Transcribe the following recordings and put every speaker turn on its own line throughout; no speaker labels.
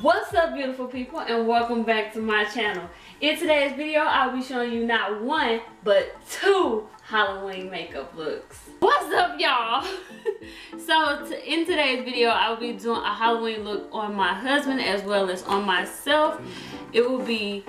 What's up, beautiful people, and welcome back to my channel. In today's video, I'll be showing you not one but two Halloween makeup looks. What's up, y'all? In today's video, I will be doing a Halloween look on my husband as well as on myself. It will be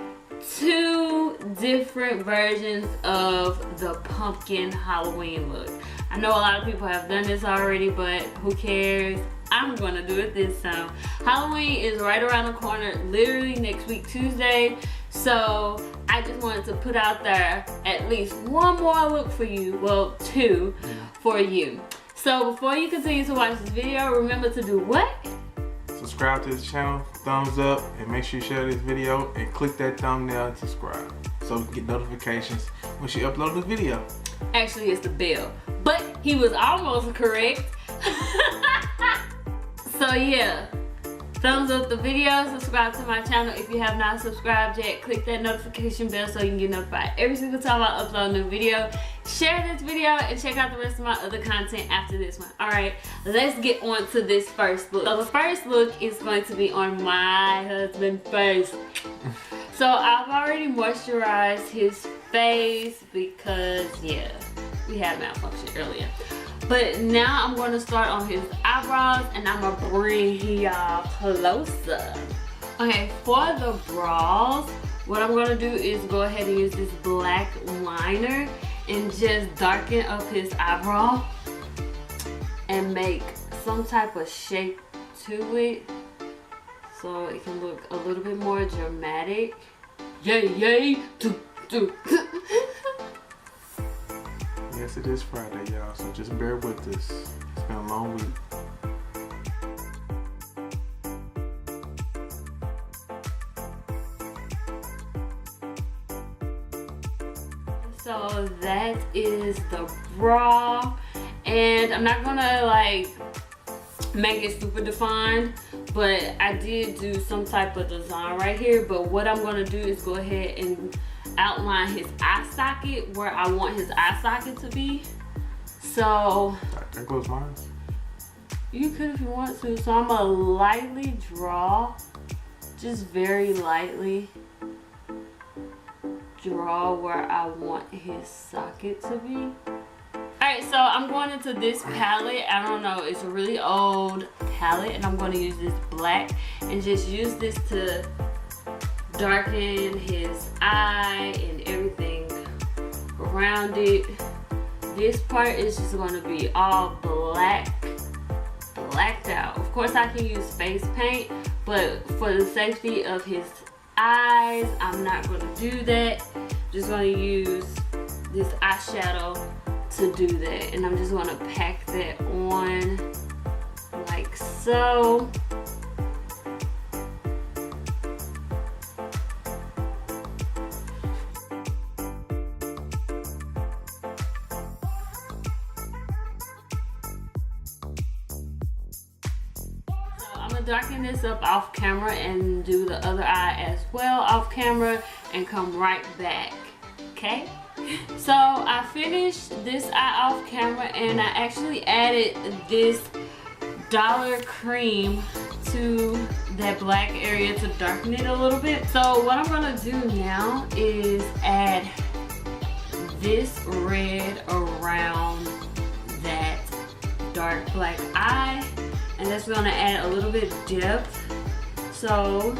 two different versions of the pumpkin Halloween look. I know a lot of people have done this already, but who cares? I'm gonna do it this time. Halloween is right around the corner, literally next week, Tuesday. So I just wanted to put out there at least one more look for you. Well, two for you. So before you continue to watch this video, remember to do what?
Subscribe to this channel, thumbs up, and make sure you share this video and click that thumbnail and subscribe so we can get notifications when she uploads the video.
Actually, it's the bell, but he was almost correct. So yeah, thumbs up the video, subscribe to my channel if you have not subscribed yet. Click that notification bell so you can get notified every single time I upload a new video. Share this video and check out the rest of my other content after this one. Alright, let's get on to this first look. So the first look is going to be on my husband's face. So I've already moisturized his face because yeah, we had malfunction earlier. But now I'm going to start on his eyebrows and I'm going to bring y'all closer. Okay, for the brows, what I'm going to do is go ahead and use this black liner and just darken up his eyebrow and make some type of shape to it so it can look a little bit more dramatic. Yay, yay, do, do.
Yes, it is Friday, y'all, so just bear with us. It's been a long week.
So that is the bra, and I'm not gonna like make it super defined, but I did do some type of design right here. But what I'm gonna do is go ahead and outline his eye socket where I want his eye socket to be. So
There goes mine.
you could if you want to. So I'm gonna lightly draw, just very lightly draw where I want his socket to be. Alright, so I'm going into this palette. I don't know, it's a really old palette, and I'm going to use this black and just use this to darken his eye and everything around it. This part is just going to be all blacked out. Of course I can use face paint, but for the safety of his eyes, I'm not going to do that. Just going to use this eyeshadow to do that, and I'm just going to pack that on like so. I'm gonna darken this up off camera and do the other eye as well off camera and come right back, okay? So I finished this eye off camera and I actually added this Dollar Cream to that black area to darken it a little bit. So what I'm gonna do now is add this red around that dark black eye, and that's gonna add a little bit of depth. So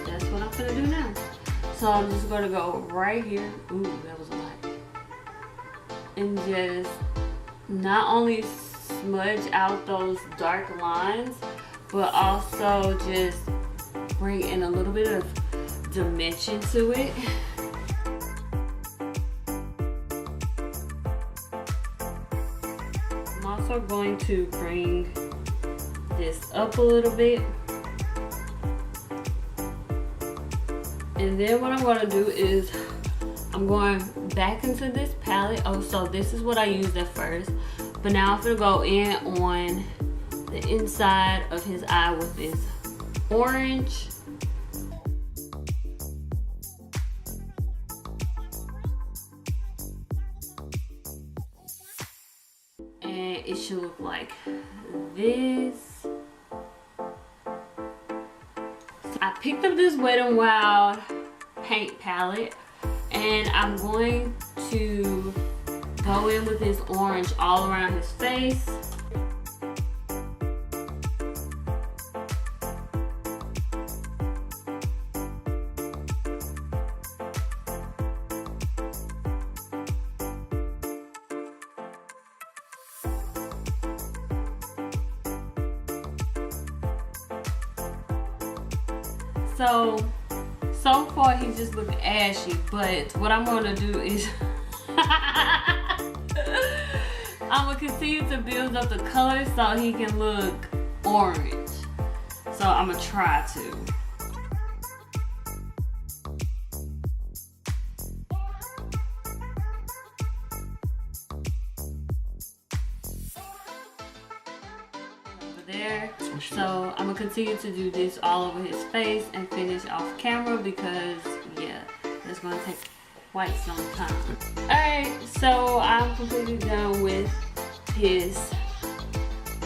that's what I'm gonna do now. So I'm just gonna go right here. Ooh, that was a lot. And just not only smudge out those dark lines, but also just bring in a little bit of dimension to it. I'm also going to bring this up a little bit. And then what I'm going to do is I'm going back into this palette. Oh, so this is what I used at first. But now I'm going to go in on the inside of his eye with this orange. And it should look like this. So I picked up this Wet n Wild paint palette, and I'm going to go in with this orange all around his face. So far he's just looking ashy, but what I'm gonna do is I'm gonna continue to build up the color so he can look orange. So I'm gonna try to. There. So I'm gonna continue to do this all over his face and finish off camera because yeah, it's gonna take quite some time. Alright, so I'm completely done with his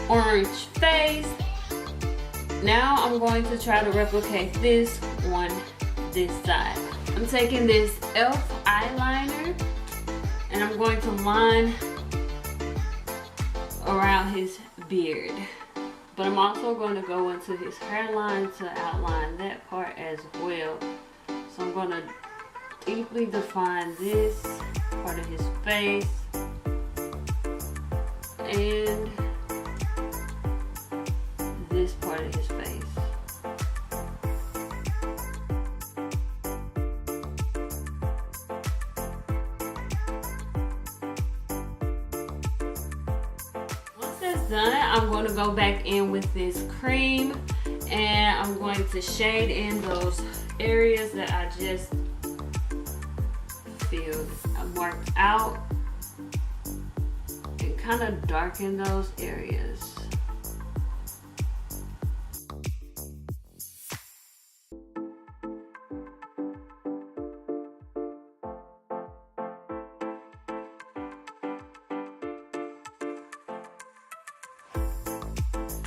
orange face. Now I'm going to try to replicate this on this side. I'm taking this e.l.f. eyeliner and I'm going to line around his beard. But I'm also going to go into his hairline to outline that part as well. So I'm going to deeply define this part of his face and this part of his face. Done, I'm going to go back in with this cream and I'm going to shade in those areas that I just marked out and kind of darken those areas.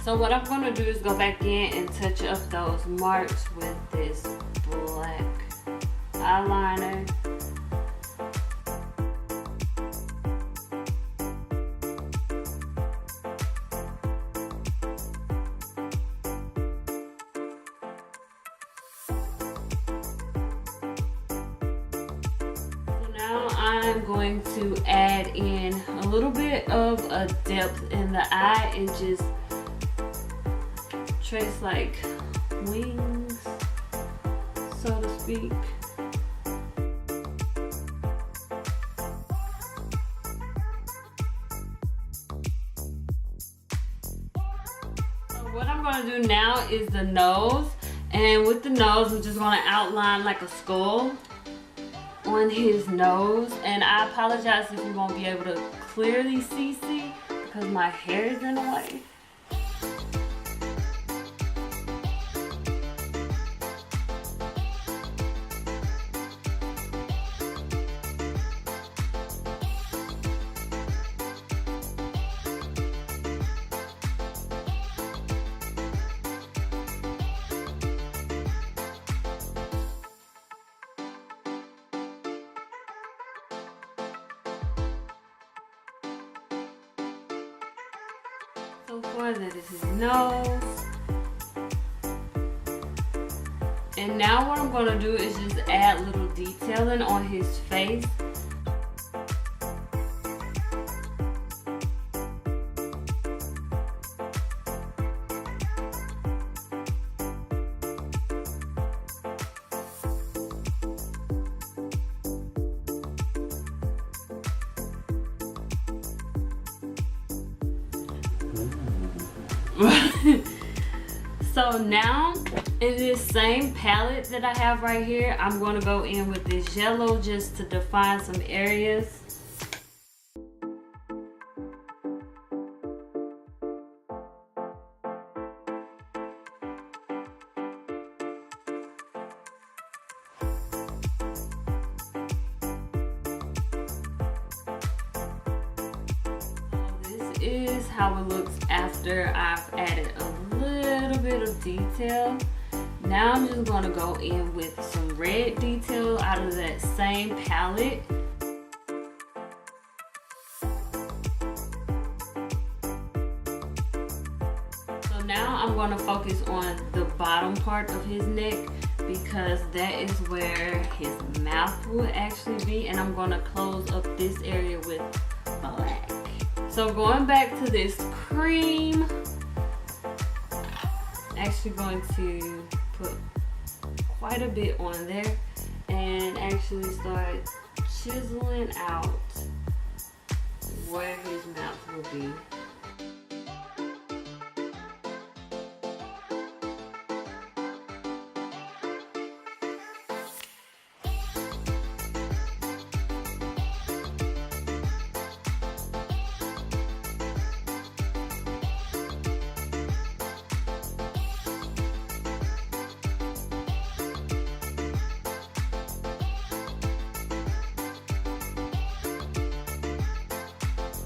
So what I'm going to do is go back in and touch up those marks with this black eyeliner. So now I'm going to add in a little bit of a depth in the eye and just trace like wings, so to speak. So what I'm going to do now is the nose, and with the nose I'm just going to outline like a skull on his nose. And I apologize if you won't be able to clearly see because my hair is in the way. So far, that is his nose. And now what I'm going to do is just add little detailing on his face. So now in this same palette that I have right here, I'm going to go in with this yellow just to define some areas. This is how it looks after I've added a little bit of detail. Now I'm just gonna go in with some red detail out of that same palette. So now I'm gonna focus on the bottom part of his neck because that is where his mouth will actually be, and I'm gonna close up this area with black. So going back to this cream, I'm actually going to put quite a bit on there and actually start chiseling out where his mouth will be.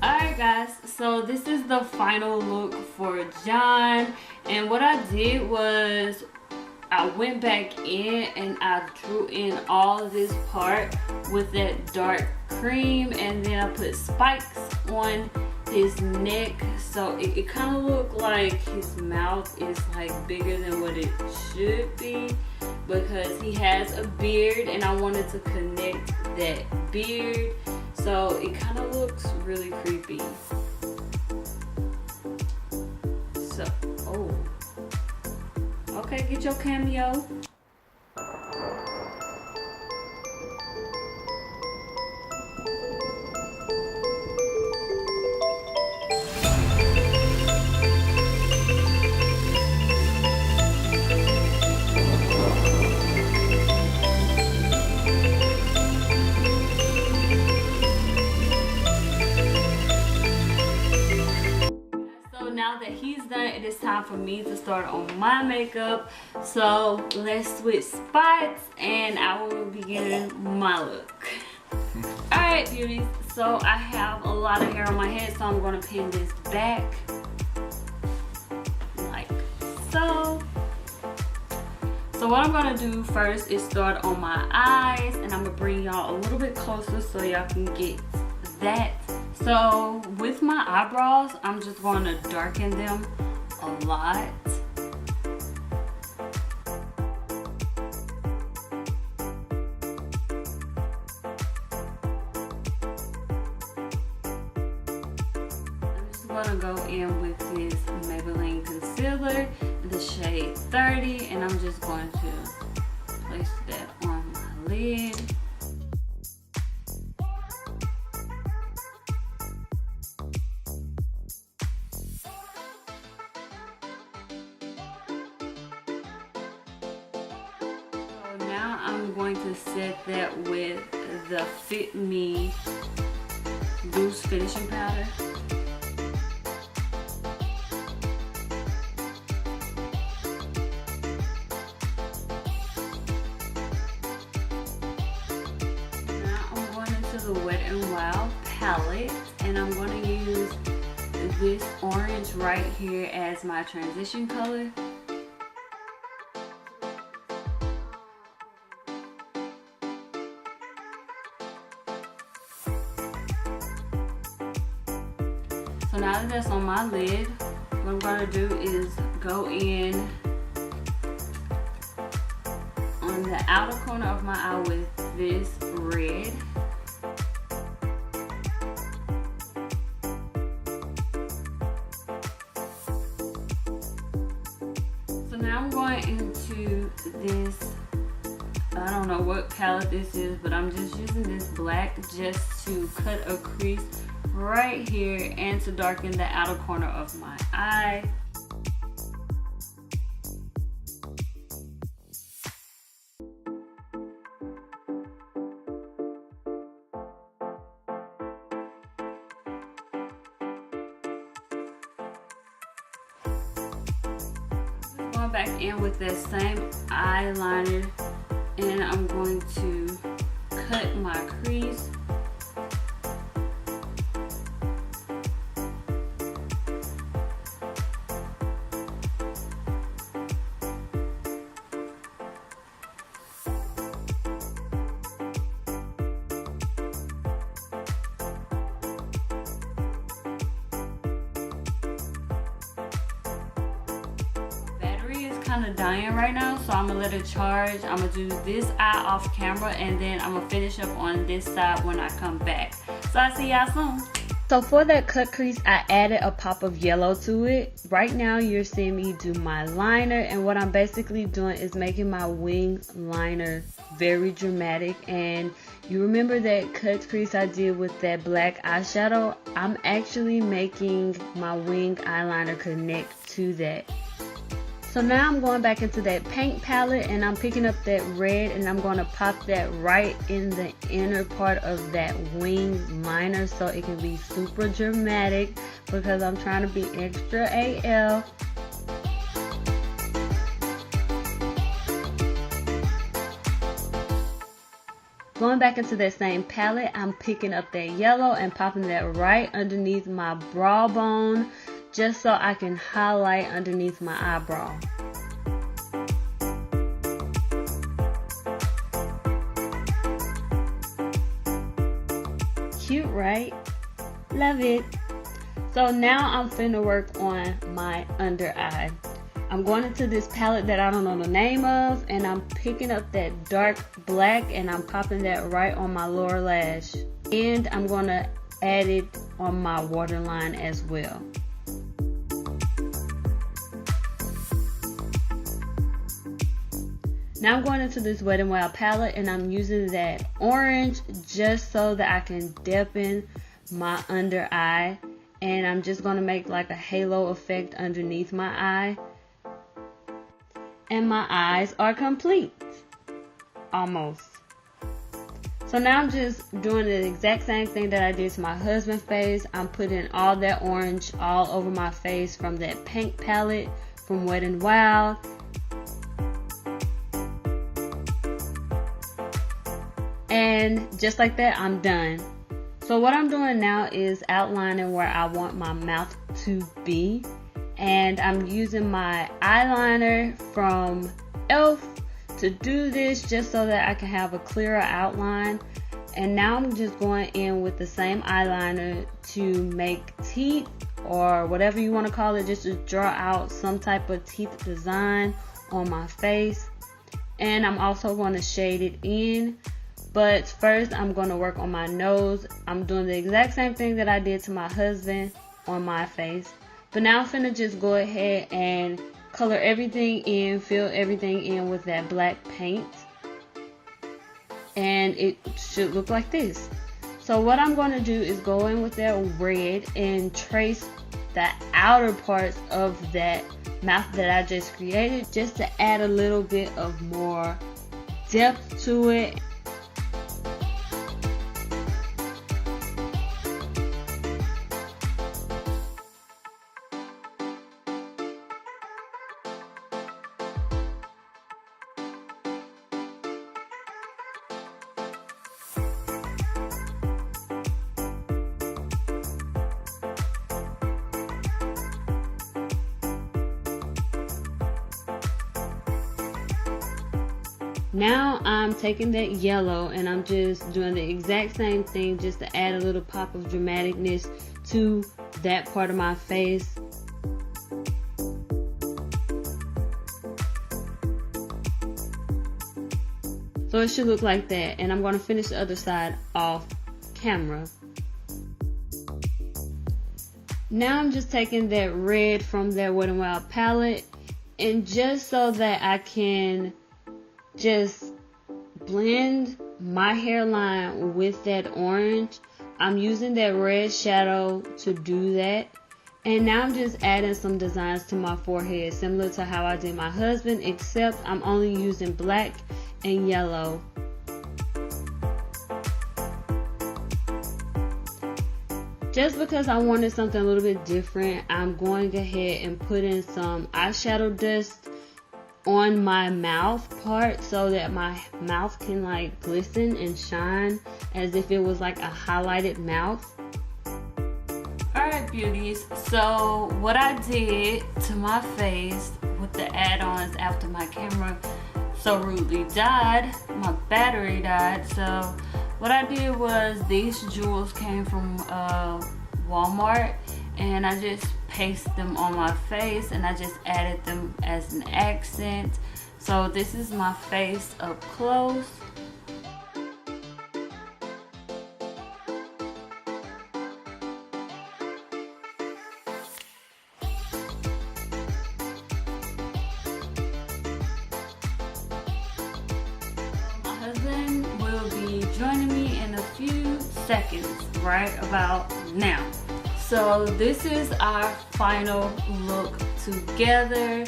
Alright guys, so this is the final look for John, and what I did was I went back in and I drew in all of this part with that dark cream, and then I put spikes on his neck, so it kind of looked like his mouth is like bigger than what it should be because he has a beard, and I wanted to connect that beard. So it kind of looks really creepy. So, oh. Okay, get your cameo. Now that he's done, it is time for me to start on my makeup. So let's switch spots and I will begin my look. Alright beauties, so I have a lot of hair on my head, so I'm going to pin this back like so. So what I'm going to do first is start on my eyes, and I'm going to bring y'all a little bit closer so y'all can get that. So with my eyebrows, I'm just going to darken them a lot. I'm just going to go in with this Maybelline concealer in the shade 30, and I'm just going to place that on my lid. Now I'm going to set that with the Fit Me loose finishing powder. Now I'm going into the Wet n Wild palette, and I'm going to use this orange right here as my transition color. So now that that's on my lid, what I'm going to do is go in on the outer corner of my eye with this red. So now I'm going into this, I don't know what palette this is, but I'm just using this black just to cut a crease right here and to darken the outer corner of my eye. Going back in with that same eyeliner, and I'm going to cut my crease. kind of dying right now, so I'm gonna let it charge. I'm gonna do this eye off camera, and then I'm gonna finish up on this side when I come back. So I'll see y'all soon. So for that cut crease, I added a pop of yellow to it. Right now you're seeing me do my liner, and what I'm basically doing is making my wing liner very dramatic. And you remember that cut crease I did with that black eyeshadow? I'm actually making my wing eyeliner connect to that. So now I'm going back into that paint palette, and I'm picking up that red, and I'm going to pop that right in the inner part of that wing liner so it can be super dramatic, because I'm trying to be extra AF. Going back into that same palette, I'm picking up that yellow and popping that right underneath my brow bone, just so I can highlight underneath my eyebrow. Cute, right? Love it. So now I'm finna work on my under eye. I'm going into this palette that I don't know the name of, and I'm picking up that dark black and I'm popping that right on my lower lash. And I'm going to add it on my waterline as well. Now I'm going into this Wet n Wild palette, and I'm using that orange just so that I can deepen my under eye. And I'm just going to make like a halo effect underneath my eye. And my eyes are complete. Almost. So now I'm just doing the exact same thing that I did to my husband's face. I'm putting all that orange all over my face from that pink palette from Wet n Wild. And just like that, I'm done. So what I'm doing now is outlining where I want my mouth to be. And I'm using my eyeliner from e.l.f. to do this, just so that I can have a clearer outline. And now I'm just going in with the same eyeliner to make teeth, or whatever you want to call it, just to draw out some type of teeth design on my face. And I'm also going to shade it in. But first I'm going to work on my nose. I'm doing the exact same thing that I did to my husband on my face. But now I'm finna just go ahead and color everything in, fill everything in with that black paint. And it should look like this. So what I'm going to do is go in with that red and trace the outer parts of that mouth that I just created, just to add a little bit of more depth to it. Now I'm taking that yellow and I'm just doing the exact same thing, just to add a little pop of dramaticness to that part of my face. So it should look like that, and I'm going to finish the other side off camera. Now I'm just taking that red from that Wet n Wild palette, and just so that I can just blend my hairline with that orange, I'm using that red shadow to do that. And now I'm just adding some designs to my forehead, similar to how I did my husband, except I'm only using black and yellow. Just because I wanted something a little bit different, I'm going ahead and put in some eyeshadow dust on my mouth part, so that my mouth can like glisten and shine as if it was like a highlighted mouth. Alright beauties, so what I did to my face with the add-ons after my camera so rudely died, my battery died, so what I did was, these jewels came from Walmart, and I just paste them on my face, and I just added them as an accent. So this is my face up close. Joining me in a few seconds, right about now. So this is our final look together.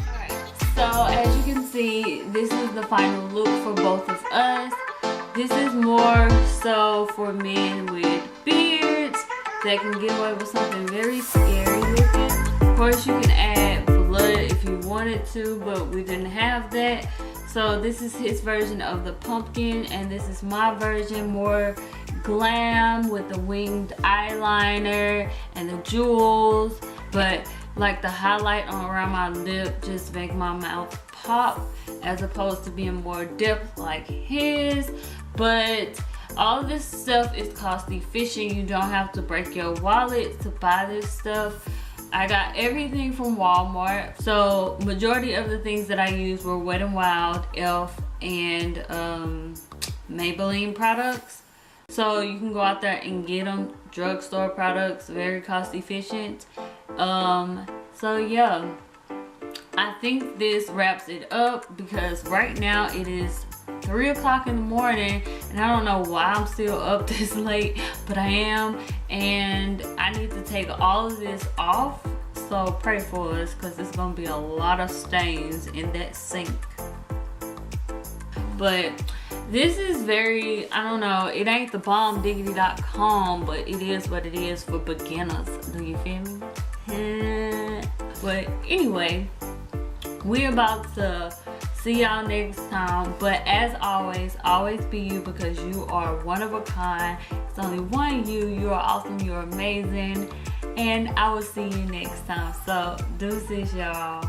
Alright, so as you can see, this is the final look for both of us. This is more so for men with beards that can get away with something very scary looking. Of course, you can add blood if you wanted to, but we didn't have that. So this is his version of the pumpkin, and this is my version, more glam with the winged eyeliner and the jewels, but like the highlight on around my lip just make my mouth pop, as opposed to being more depth like his. But all of this stuff is cost efficient. You don't have to break your wallet to buy this stuff. I got everything from Walmart. So majority of the things that I used were Wet n Wild, e.l.f. and Maybelline products. So you can go out there and get them. Drugstore products, very cost efficient. So yeah, I think this wraps it up, because right now it is 3 o'clock in the morning, and I don't know why I'm still up this late, but I am, and I need to take all of this off. So pray for us, because there's gonna be a lot of stains in that sink. But this is very, I don't know, it ain't the bombdiggity.com, but it is what it is for beginners. Do you feel me? But anyway, we're about to see y'all next time. But as always be you, because you are one of a kind. It's only one you. You are awesome. You're amazing. And I will see you next time. So deuces, y'all.